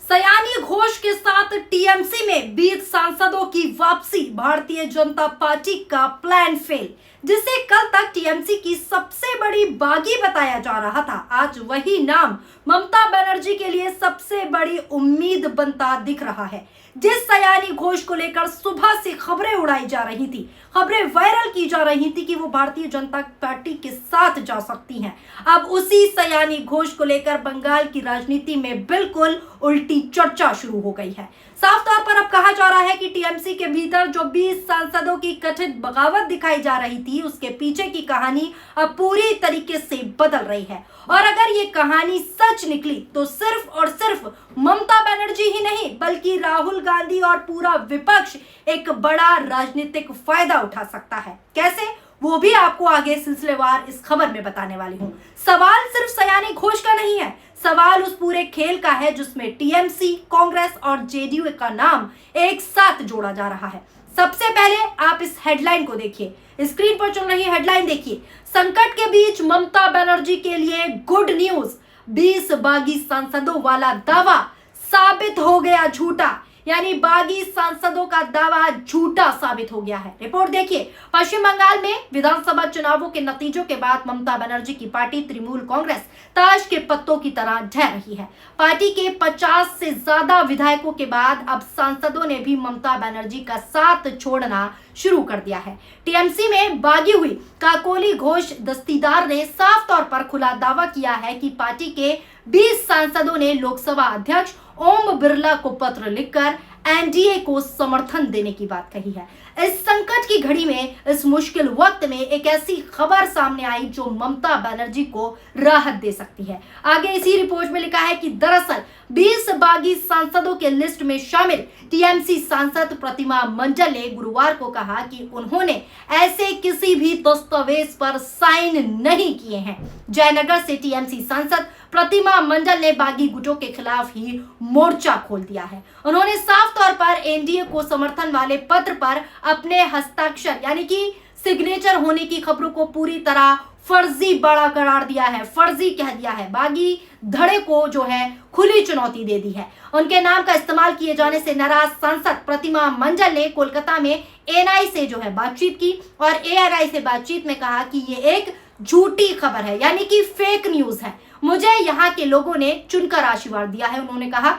सयानी घोष के साथ टीएमसी में 20 सांसदों की वापसी, भारतीय जनता पार्टी का प्लान फेल। जिसे कल तक टीएमसी की सबसे बड़ी बागी बताया जा रहा था, आज वही नाम ममता बनर्जी के लिए सबसे बड़ी उम्मीद बनता दिख रहा है। जिस सयानी घोष को लेकर सुबह से खबरें उड़ाई जा रही थी, खबरें वायरल की जा रही थी कि वो भारतीय जनता पार्टी के साथ जा सकती हैं, अब उसी सयानी घोष को लेकर बंगाल की राजनीति में बिल्कुल उल्टी चर्चा शुरू हो गई है। साफ तौर पर अब कहा जा रहा है कि टीएमसी के भीतर जो 20 सांसदों की कथित बगावत दिखाई जा रही थी, उसके पीछे की कहानी अब पूरी तरीके से बदल रही है। और अगर ये कहानी सच निकली तो सिर्फ और सिर्फ ममता बनर्जी ही नहीं, बल्कि राहुल गांधी और पूरा विपक्ष एक बड़ा राजनीतिक फायदा उठा सकता है। कैसे, वो भी आपको आगे सिलसिलेवार इस खबर में बताने वाली हूं। सवाल सिर्फ सयानी घोष का नहीं है, सवाल उस पूरे खेल का है जिसमें टीएमसी, कांग्रेस और जेडीयू का नाम एक साथ जोड़ा जा रहा है। सबसे पहले आप इस हेडलाइन को देखिए, स्क्रीन पर चल रही हेडलाइन देखिए। संकट के बीच ममता बनर्जी के लिए गुड न्यूज, 20 बागी सांसदों वाला दावा साबित हो गया झूठा। यानी बागी सांसदों का दावा झूठा साबित हो गया है। रिपोर्ट देखिए, पश्चिम बंगाल में विधानसभा चुनावों के नतीजों के बाद ममता बनर्जी की पार्टी तृणमूल कांग्रेस ताश के पत्तों की तरह ढह रही है। पार्टी के 50 से ज्यादा विधायकों के बाद अब सांसदों ने भी ममता बनर्जी का साथ छोड़ना शुरू कर दिया है। टीएमसी में बागी हुई काकोली घोष दस्तीदार ने साफ तौर पर खुला दावा किया है कि पार्टी के 20 सांसदों ने लोकसभा अध्यक्ष ओम बिरला को पत्र लिखकर एनडीए को समर्थन देने की बात कही है। इस संकट की घड़ी में, इस मुश्किल वक्त में एक ऐसी खबर सामने आई जो ममता बनर्जी को राहत दे सकती है। आगे इसी रिपोर्ट में लिखा है कि दरअसल 20 बागी सांसदों के लिस्ट में शामिल टीएमसी सांसद प्रतिमा मंडल ने गुरुवार को कहा कि उन्होंने ऐसे किसी भी दस्तावेज पर साइन नहीं किए हैं। जयनगर से टीएमसी सांसद प्रतिमा मंडल ने बागी गुटों के खिलाफ ही मोर्चा खोल दिया है। उन्होंने साफ तौर पर एनडीए को समर्थन वाले पत्र पर अपने हस्ताक्षर यानी कि सिग्नेचर होने की खबरों को पूरी तरह फर्जी बड़ा करार दिया है, फर्जी कह दिया है। बागी धड़े को जो है खुली चुनौती दे दी है। उनके नाम का इस्तेमाल किए जाने से नाराज सांसद प्रतिमा मंडल ने कोलकाता में एएनआई से जो है बातचीत की और एएनआई से बातचीत में कहा कि ये एक झूठी खबर है, यानी कि फेक न्यूज है। मुझे यहाँ के लोगों ने चुनकर आशीर्वाद दिया है। उन्होंने कहा,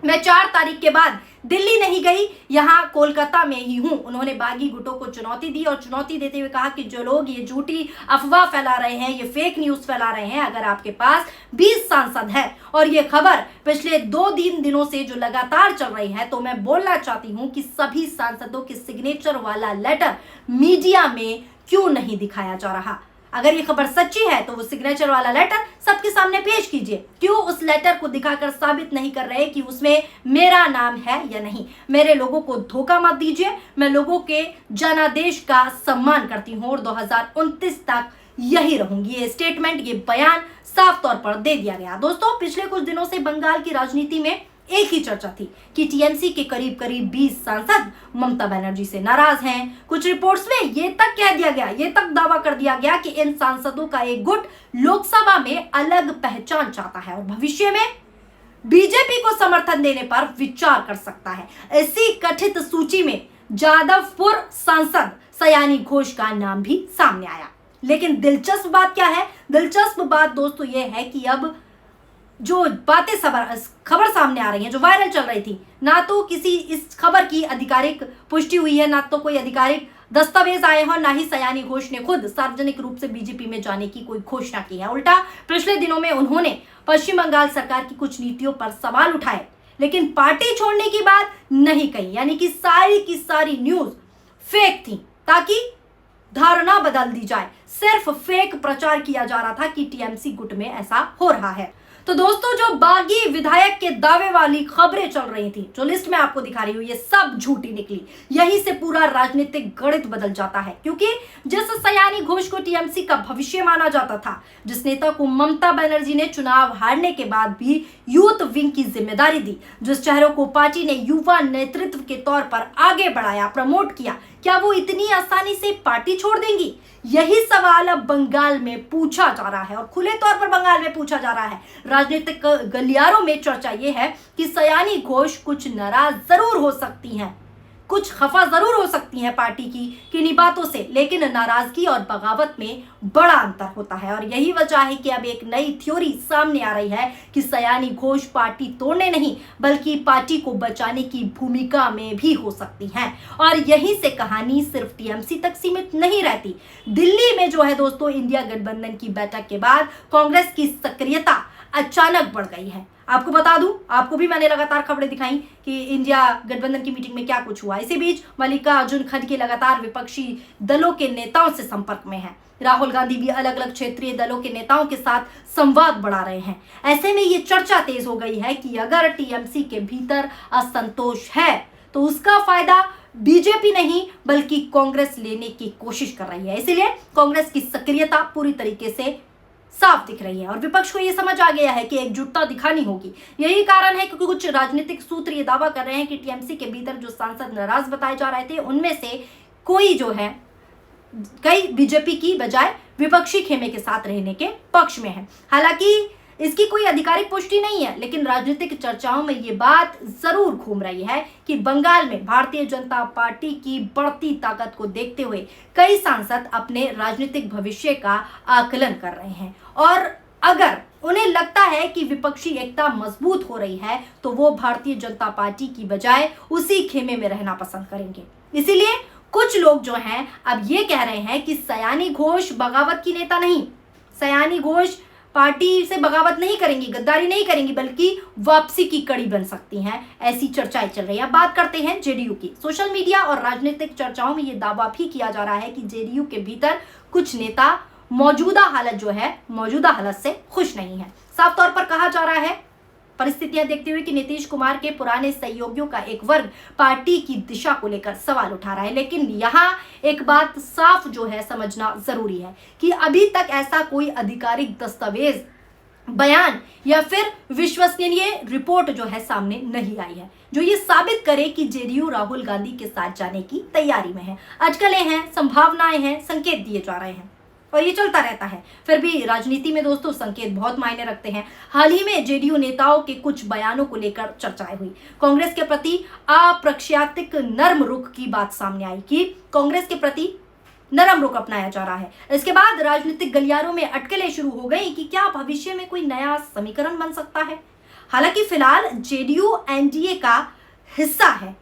मैं 4 तारीख के बाद दिल्ली नहीं गई, यहाँ कोलकाता में ही हूँ। उन्होंने बागी गुटों को चुनौती दी और चुनौती देते हुए कहा कि जो लोग ये झूठी अफवाह फैला रहे हैं, ये फेक न्यूज फैला रहे हैं, अगर आपके पास 20 सांसद है और ये खबर पिछले 2-3 दिनों से जो लगातार चल रही है, तो मैं बोलना चाहती हूँ कि सभी सांसदों के सिग्नेचर वाला लेटर मीडिया में क्यों नहीं दिखाया जा रहा। अगर ये खबर सच्ची है तो वो सिग्नेचर वाला लेटर सबके सामने पेश कीजिए। क्यों उस लेटर को दिखाकर साबित नहीं कर रहे कि उसमें मेरा नाम है या नहीं। मेरे लोगों को धोखा मत दीजिए। मैं लोगों के जनादेश का सम्मान करती हूँ और 2029 तक यही रहूंगी। ये स्टेटमेंट, ये बयान साफ तौर पर दे दिया गया। दोस्तों, पिछले कुछ दिनों से बंगाल की राजनीति में एक ही चर्चा थी कि टीएमसी के करीब 20 सांसद ममता बनर्जी से नाराज हैं। कुछ रिपोर्ट्स में ये तक कह दिया गया, ये तक दावा कर दिया गया कि इन सांसदों का एक गुट लोकसभा में अलग पहचान चाहता है और भविष्य में बीजेपी को समर्थन देने पर विचार कर सकता है। इसी कथित सूची में जादवपुर सांसद सयानी घोष का नाम भी सामने आया। लेकिन दिलचस्प बात क्या है? दिलचस्प बात दोस्तों ये है कि अब जो बातें खबर सामने आ रही हैं, जो वायरल चल रही थी, ना तो किसी इस खबर की आधिकारिक पुष्टि हुई है, ना तो कोई आधिकारिक दस्तावेज आए हैं, ना ही सयानी घोष ने खुद सार्वजनिक रूप से बीजेपी में जाने की कोई घोषणा की है। उल्टा पिछले दिनों में उन्होंने पश्चिम बंगाल सरकार की कुछ नीतियों पर सवाल उठाए, लेकिन पार्टी छोड़ने की बात नहीं कही। यानी कि सारी की सारी न्यूज फेक थी ताकि धारणा बदल दी जाए। सिर्फ फेक प्रचार किया जा रहा था कि टीएमसी गुट में ऐसा हो रहा है। तो दोस्तों, जो बागी विधायक के दावे वाली खबरें चल रही थी, जो लिस्ट में आपको दिखा रही हूँ, ये सब झूठी निकली। यहीं से पूरा राजनीतिक गणित बदल जाता है, क्योंकि जिस सयानी घोष को टीएमसी का भविष्य माना जाता था, जिस नेता को ममता बनर्जी ने चुनाव हारने के बाद भी यूथ विंग की जिम्मेदारी दी, जिस चेहरे को पार्टी ने युवा नेतृत्व के तौर पर आगे बढ़ाया, प्रमोट किया, क्या वो इतनी आसानी से पार्टी छोड़ देंगी? यही सवाल अब बंगाल में पूछा जा रहा है और खुले तौर पर बंगाल में पूछा जा रहा है। राजनीतिक गलियारों में चर्चा ये है कि सयानी घोष कुछ नाराज जरूर हो सकती हैं, कुछ खफा जरूर हो सकती हैं पार्टी की किन्हीं बातों से, लेकिन नाराजगी और बगावत में बड़ा अंतर होता है। और यही वजह है कि अब एक नई थ्योरी सामने आ रही है कि सयानी घोष पार्टी तोड़ने नहीं बल्कि पार्टी को बचाने की भूमिका में भी हो सकती हैं। और यहीं से कहानी सिर्फ टीएमसी तक सीमित नहीं रहती। दिल्ली में जो है दोस्तों, इंडिया गठबंधन की बैठक के बाद कांग्रेस की सक्रियता अचानक बढ़ गई है। आपको बता दूं, आपको भी मैंने लगातार खबरें दिखाई कि इंडिया गठबंधन की मीटिंग में क्या कुछ हुआ। इसी बीच मल्लिकार्जुन खड़गे लगातार विपक्षी दलों के नेताओं से संपर्क में हैं। राहुल गांधी भी अलग अलग क्षेत्रीय दलों के नेताओं के साथ संवाद बढ़ा रहे हैं। ऐसे में ये चर्चा तेज हो गई है कि अगर टीएमसी के भीतर असंतोष है तो उसका फायदा बीजेपी नहीं बल्कि कांग्रेस लेने की कोशिश कर रही है। इसलिए कांग्रेस की सक्रियता पूरी तरीके से साफ दिख रही है और विपक्ष को यह समझ आ गया है कि एकजुटता दिखानी होगी। यही कारण है क्योंकि कुछ राजनीतिक सूत्र ये दावा कर रहे हैं कि टीएमसी के भीतर जो सांसद नाराज बताए जा रहे थे उनमें से कोई जो है कई बीजेपी की बजाय विपक्षी खेमे के साथ रहने के पक्ष में है। हालांकि इसकी कोई आधिकारिक पुष्टि नहीं है, लेकिन राजनीतिक चर्चाओं में ये बात जरूर घूम रही है कि बंगाल में भारतीय जनता पार्टी की बढ़ती ताकत को देखते हुए कई सांसद अपने राजनीतिक भविष्य का आकलन कर रहे हैं और अगर उन्हें लगता है कि विपक्षी एकता मजबूत हो रही है तो वो भारतीय जनता पार्टी की बजाय उसी खेमे में रहना पसंद करेंगे। इसीलिए कुछ लोग जो हैं अब ये कह रहे हैं कि सयानी घोष बगावत की नेता नहीं, सयानी घोष पार्टी से बगावत नहीं करेंगी, गद्दारी नहीं करेंगी, बल्कि वापसी की कड़ी बन सकती हैं। ऐसी चर्चाएं चल रही है। अब बात करते हैं जेडीयू की। सोशल मीडिया और राजनीतिक चर्चाओं में ये दावा भी किया जा रहा है कि जेडीयू के भीतर कुछ नेता मौजूदा हालत से खुश नहीं है। साफ तौर पर कहा जा रहा है परिस्थितियां देखते हुए कि नीतीश कुमार के पुराने सहयोगियों का एक वर्ग पार्टी की दिशा को लेकर सवाल उठा रहा है। लेकिन यहाँ एक बात साफ जो है समझना जरूरी है कि अभी तक ऐसा कोई आधिकारिक दस्तावेज, बयान या फिर विश्वसनीय रिपोर्ट जो है सामने नहीं आई है जो ये साबित करे कि जेडीयू राहुल गांधी के साथ जाने की तैयारी में है। अटकलें हैं, संभावनाएं हैं, संकेत दिए जा रहे हैं और ये चलता रहता है। फिर भी राजनीति में दोस्तों संकेत बहुत मायने रखते हैं। हाल ही में जेडीयू नेताओं के कुछ बयानों को लेकर चर्चाएं हुई। कांग्रेस के प्रति अप्रत्याशित नर्म रुख की बात सामने आई कि कांग्रेस के प्रति नरम रुख अपनाया जा रहा है। इसके बाद राजनीतिक गलियारों में अटकलें शुरू हो गई कि क्या भविष्य में कोई नया समीकरण बन सकता है। हालांकि फिलहाल जेडीयू एनडीए का हिस्सा है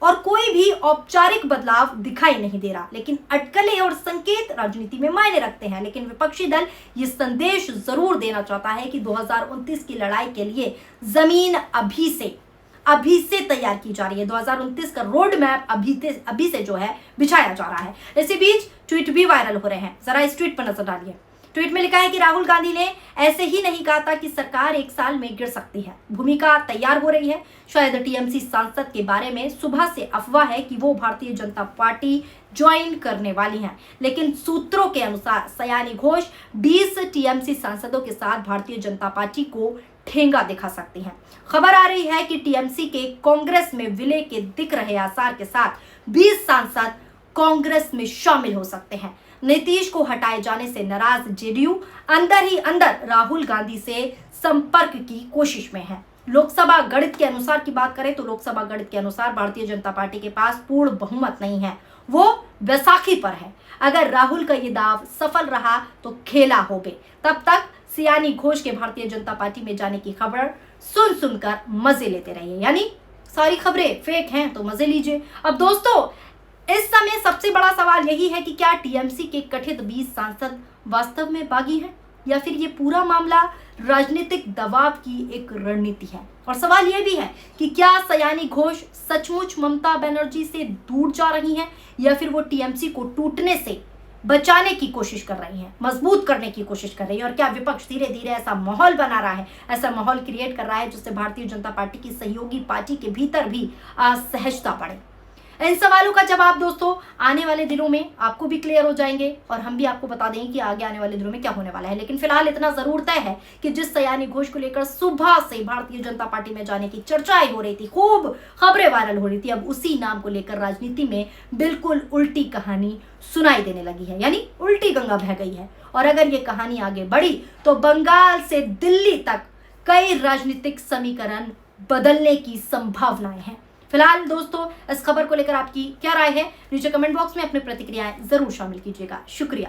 और कोई भी औपचारिक बदलाव दिखाई नहीं दे रहा, लेकिन अटकलें और संकेत राजनीति में मायने रखते हैं। लेकिन विपक्षी दल ये संदेश जरूर देना चाहता है कि 2029 की लड़ाई के लिए जमीन अभी से तैयार की जा रही है। 2029 का रोड मैप अभी से जो है बिछाया जा रहा है। इसी बीच ट्वीट भी वायरल हो रहे हैं, जरा इस ट्वीट पर नजर डालिए। ट्वीट में लिखा है कि राहुल गांधी ने ऐसे ही नहीं कहा था कि सरकार 1 साल में गिर सकती है, भूमिका तैयार हो रही है। शायद टीएमसी सांसद के बारे में सुबह से अफवाह है कि वो भारतीय जनता पार्टी ज्वाइन करने वाली हैं, लेकिन सूत्रों के अनुसार सयानी घोष 20 टीएमसी सांसदों के साथ भारतीय जनता पार्टी को ठेंगा दिखा सकती हैं। खबर आ रही है कि टीएमसी के कांग्रेस में विलय के दिख रहे आसार के साथ 20 सांसद कांग्रेस में शामिल हो सकते हैं। नीतीश को हटाए जाने से नाराज जेडीयू अंदर ही अंदर राहुल गांधी से संपर्क की कोशिश में है। लोकसभा गणित के अनुसार की बात करें तो लोकसभा गणित के अनुसार भारतीय जनता पार्टी के पास पूर्ण बहुमत नहीं है, वो बैसाखी पर है। अगर राहुल का ये दाव सफल रहा तो खेला होबे। तब तक सयानी घोष के भारतीय जनता पार्टी में जाने की खबर सुनकर मजे लेते रहिए, यानी सारी खबरें फेक हैं तो मजे लीजिए। अब दोस्तों इस समय सबसे बड़ा सवाल यही है कि क्या टीएमसी के कथित 20 सांसद वास्तव में बागी हैं या फिर ये पूरा मामला राजनीतिक दबाव की एक रणनीति है। और सवाल यह भी है कि क्या सयानी घोष सचमुच ममता बनर्जी से दूर जा रही हैं या फिर वो टीएमसी को टूटने से बचाने की कोशिश कर रही हैं, मजबूत करने की कोशिश कर रही है। और क्या विपक्ष धीरे धीरे ऐसा माहौल बना रहा है, ऐसा माहौल क्रिएट कर रहा है जिससे भारतीय जनता पार्टी की सहयोगी पार्टी के भीतर भी असहजता बढ़े। इन सवालों का जवाब दोस्तों आने वाले दिनों में आपको भी क्लियर हो जाएंगे और हम भी आपको बता देंगे कि आगे आने वाले दिनों में क्या होने वाला है। लेकिन फिलहाल इतना जरूर तय है कि जिस सयानी घोष को लेकर सुबह से भारतीय जनता पार्टी में जाने की चर्चाएं हो रही थी, खूब खबरें वायरल हो रही थी, अब उसी नाम को लेकर राजनीति में बिल्कुल उल्टी कहानी सुनाई देने लगी है, यानी उल्टी गंगा बह गई है। और अगर ये कहानी आगे बढ़ी तो बंगाल से दिल्ली तक कई राजनीतिक समीकरण बदलने की संभावनाएं हैं। फिलहाल दोस्तों इस खबर को लेकर आपकी क्या राय है, नीचे कमेंट बॉक्स में अपनी प्रतिक्रियाएं जरूर शामिल कीजिएगा। शुक्रिया।